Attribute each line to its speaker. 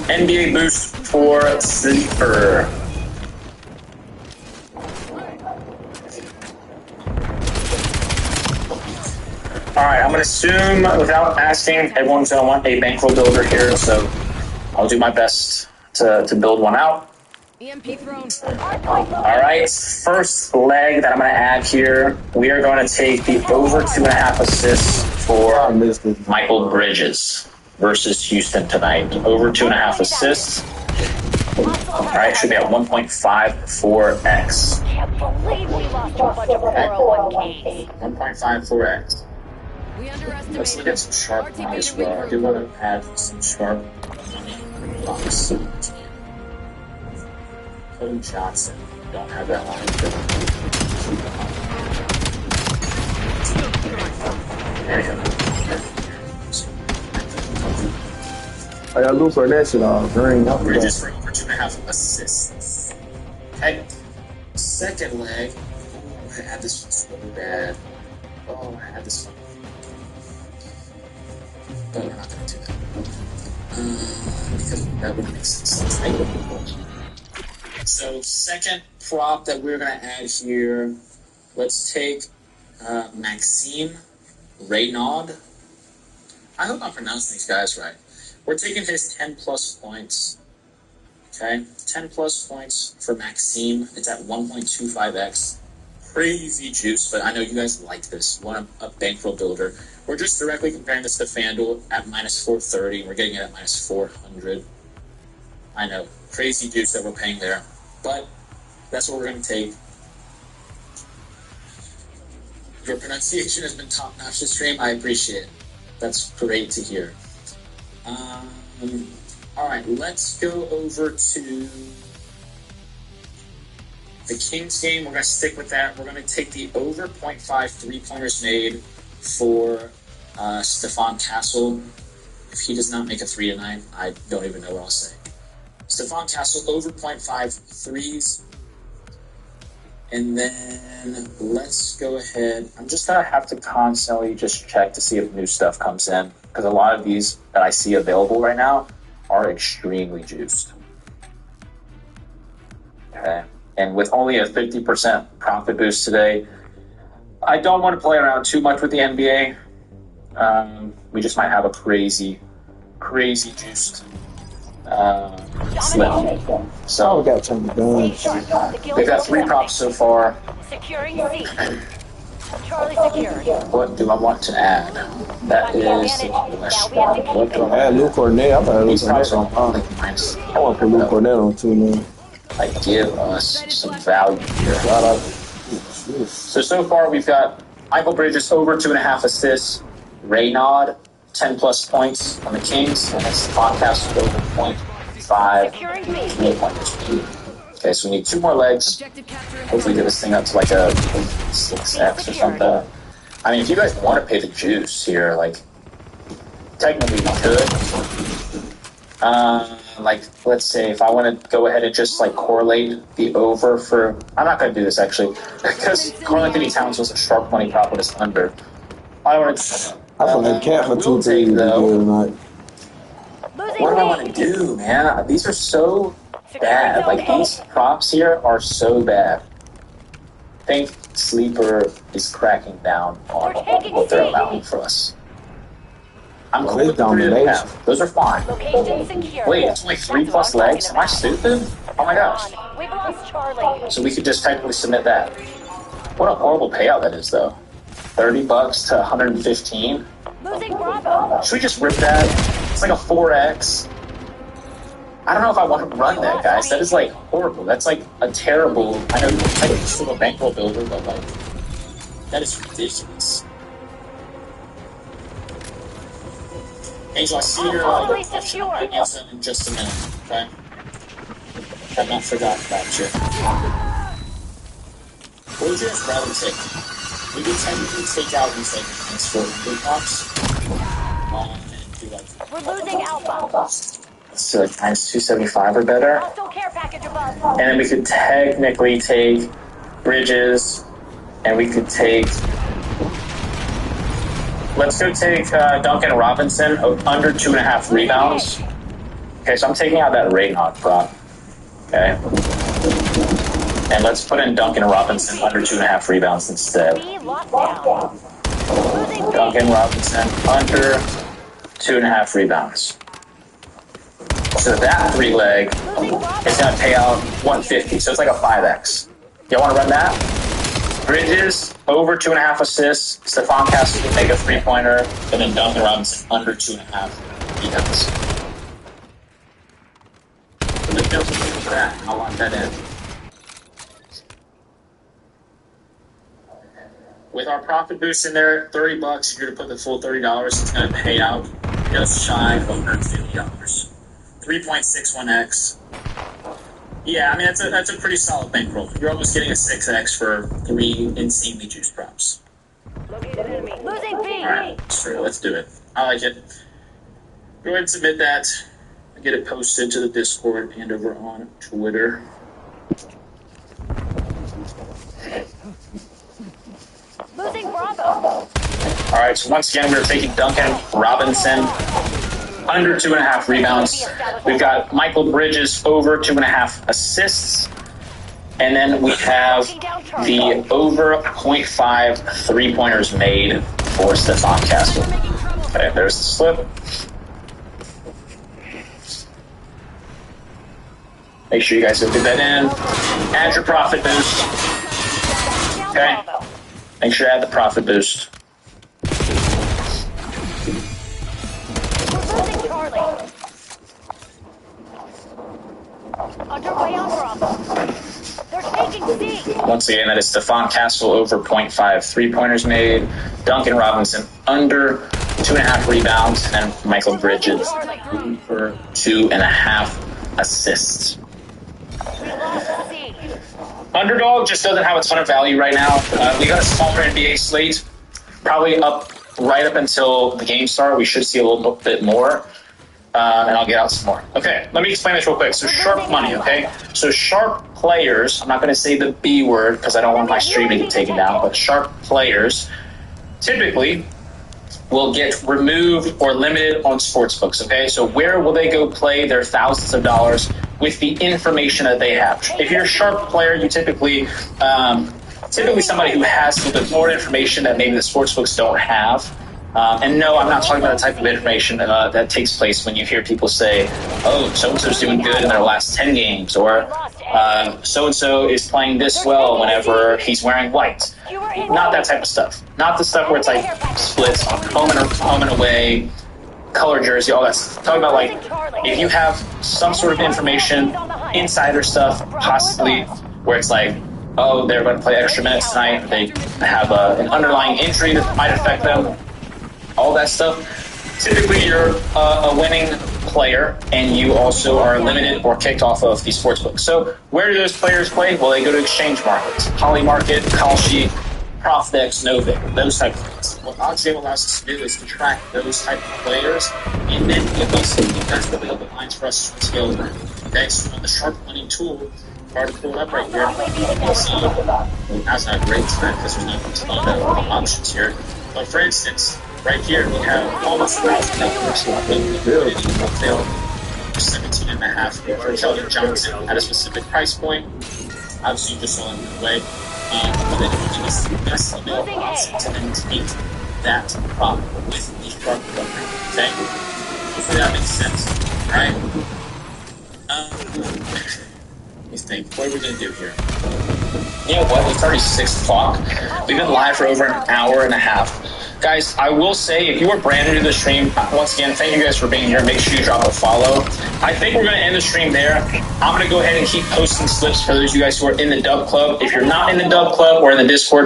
Speaker 1: NBA boost for Sleeper. Alright, I'm going to assume, without asking, everyone's going to want a bankroll builder here, so I'll do my best to build one out.
Speaker 2: EMP thrown.
Speaker 1: Alright, first leg that I'm going to add here, we are going to take the over 2.5 assists for Michael Bridges versus Houston tonight. Over 2.5 assists. Alright, should be at 1.54x.
Speaker 3: Can't believe we lost a bunch of 401ks.
Speaker 1: 1.54x.
Speaker 2: We underestimated.
Speaker 1: Let's look at some sharp money as well. I do want to add some sharp money. Cody Johnson. Don't have that line. There you go.
Speaker 4: I got Luke for that shit off.
Speaker 1: We're just for over 2.5 assists. Okay. Second leg. Oh, I had this one so bad. Oh, I had this one. But we're not going to do that. Because that wouldn't make sense. So, second prop that we're going to add here, let's take Maxime Reynaud. I hope I'm pronouncing these guys right. We're taking his 10 plus points. Okay, 10 plus points for Maxime. It's at 1.25x. Crazy juice, but I know you guys like this. Want a bankroll builder. We're just directly comparing this to FanDuel at minus 430. We're getting it at minus 400. I know, crazy juice that we're paying there. But that's what we're going to take. Your pronunciation has been top-notch this stream. I appreciate it. That's great to hear. All right, let's go over to the Kings game. We're going to stick with that. We're going to take the over 0.5 three-pointers made for Stephon Castle. If he does not make a 3 tonight, I don't even know what I'll say. Stephon Castle over 0.5 threes. And then let's go ahead. I'm just going to have to constantly just check to see if new stuff comes in, because a lot of these that I see available right now are extremely juiced. Okay. And with only a 50% profit boost today, I don't want to play around too much with the NBA. We just might have a crazy juiced slip. So
Speaker 4: got something done.
Speaker 1: we've got 3 props so far.
Speaker 3: Securing C. Charlie secured.
Speaker 1: What do I want to add? That is the question. What do I
Speaker 4: I had Luke Cornett. I thought it
Speaker 1: These
Speaker 4: was
Speaker 1: props
Speaker 4: on
Speaker 1: are
Speaker 4: that.
Speaker 1: like minus.
Speaker 4: I want to put Luke Cornett on too, man.
Speaker 1: Like, give us some value here.
Speaker 4: Shout out.
Speaker 1: So far we've got Michael Bridges over 2.5 assists, Reynaud 10 plus points on the Kings, and it's podcast over 0.5 3-pointers. Okay, so we need 2 more legs. Hopefully get this thing up to like a 6x or something. I mean, if you guys want to pay the juice here, like, technically we could. Like, let's say if I want to go ahead and just like correlate the over for, I'm not going to do this actually, because Karl-Anthony Towns was a sharp money prop with his under. I want to.
Speaker 4: I feel like Cat for 2 3
Speaker 1: though.
Speaker 4: tonight.
Speaker 1: What do I want to do, man? These are so bad. Like, these props here are so bad. I think Sleeper is cracking down on what they're allowing for us. I'm cool with the 3.5. Those are fine. Wait, it's only 3 plus legs? Am I stupid? Oh my gosh.
Speaker 3: We've lost Charlie.
Speaker 1: So we could just technically submit that. What a horrible payout that is, though. $30 to 115.
Speaker 3: Losing Bravo.
Speaker 1: Should we just rip that? It's like a 4x. I don't know if I want to run that, guys. That is like horrible. That's like a terrible. I know you're still a bankroll builder, but like, that is ridiculous. Angel, I see your question. I'll answer in just a minute, okay? I've not forgotten about you. What would you guys rather take? We do technically take out these like things for big pops. And do like.
Speaker 3: We're losing Alpha.
Speaker 1: So like times 275 or better.
Speaker 3: Hostile care package above.
Speaker 1: And then we could technically take Bridges, and we could take. Let's go take Duncan Robinson under 2.5 rebounds. Okay, so I'm taking out that Raynaud prop. Okay. And let's put in Duncan Robinson under 2.5 rebounds instead.
Speaker 3: B locked down. Losing B.
Speaker 1: Duncan Robinson under 2.5 rebounds. So that 3-leg
Speaker 3: Losing Bravo.
Speaker 1: is going to pay out 150. So it's like a 5x. Y'all want to run that? Bridges over 2.5 assists. Stephon Castle will make a 3-pointer, and then Duncan Robinson under 2.5 rebounds. So the build for that. I'll lock that in. With our profit boost in there, $30, if you're to put the full $30, it's going to pay out just shy of $150. 3.61x. Yeah, I mean, that's a pretty solid bankroll. You're almost getting a 6x for 3 insanely juiced props.
Speaker 3: Located enemy. Losing B.
Speaker 1: Alright, it's true. Let's do it. I like it. Go ahead and submit that. Get it posted to the Discord and over on Twitter.
Speaker 3: Losing Bravo.
Speaker 1: Alright, so once again, we're taking Duncan Robinson under 2.5 rebounds. We've got Michael Bridges over 2.5 assists. And then we have the over 0.5 3-pointers made for Stephon Castle. Okay, there's the slip. Make sure you guys go get that in. Add your profit boost. Okay. Make sure to add the profit boost.
Speaker 3: Losing Charlie. Underway on Bravo. They're taking C.
Speaker 1: Once again, that is Stephon Castle over 0.5 3-pointers made. Duncan Robinson under 2.5 rebounds. And Michael Bridges over 2.5 assists.
Speaker 3: We lost C.
Speaker 1: Underdog just doesn't have a ton of value right now. We got a smaller NBA slate, probably right up until the game start. We should see a little bit more, and I'll get out some more. Okay, let me explain this real quick. So sharp money, okay? So sharp players, I'm not going to say the B word because I don't want my stream to get taken down, but sharp players typically will get removed or limited on sportsbooks, okay? So where will they go play their thousands of dollars with the information that they have? If you're a sharp player, you typically somebody who has a little bit more information that maybe the sportsbooks don't have. And no, I'm not talking about the type of information that takes place when you hear people say, oh, so-and-so's doing good in their last 10 games, or so-and-so is playing this well whenever he's wearing white. Not that type of stuff. Not the stuff where it's like splits on home and away, color jersey, all that stuff. Talking about like if you have some sort of information, insider stuff, possibly where it's like, oh, they're going to play extra minutes tonight, they have an underlying injury that might affect them, all that stuff. Typically, you're a winning player, and you also are limited or kicked off of the sportsbook. So where do those players play? Well, they go to exchange markets, Poly Market, Kalshi, Profdex, Novik, those type of things. What OddsJam allows us to do is to track those type of players and then give us the best available lines for us to scale them. Okay, so on the Sharp Money tool, if I were to pull it up right here, you'll see that's not great tonight because there's not a ton of options here. But for instance, right here we have almost $1,000 for 17.5 for Keldon Johnson at a specific price point. Obviously, you just saw it away. But then you can see the best available option to then take that prop with the Sharp program. Okay? Hopefully that makes sense. Alright? Let me think. What are we going to do here? You know what? It's already 6 o'clock. We've been live for over an hour and a half. Guys, I will say, if you are brand new to the stream, once again, thank you guys for being here. Make sure you drop a follow. I think we're going to end the stream there. I'm going to go ahead and keep posting slips for those of you guys who are in the Dub Club. If you're not in the Dub Club or in the Discord,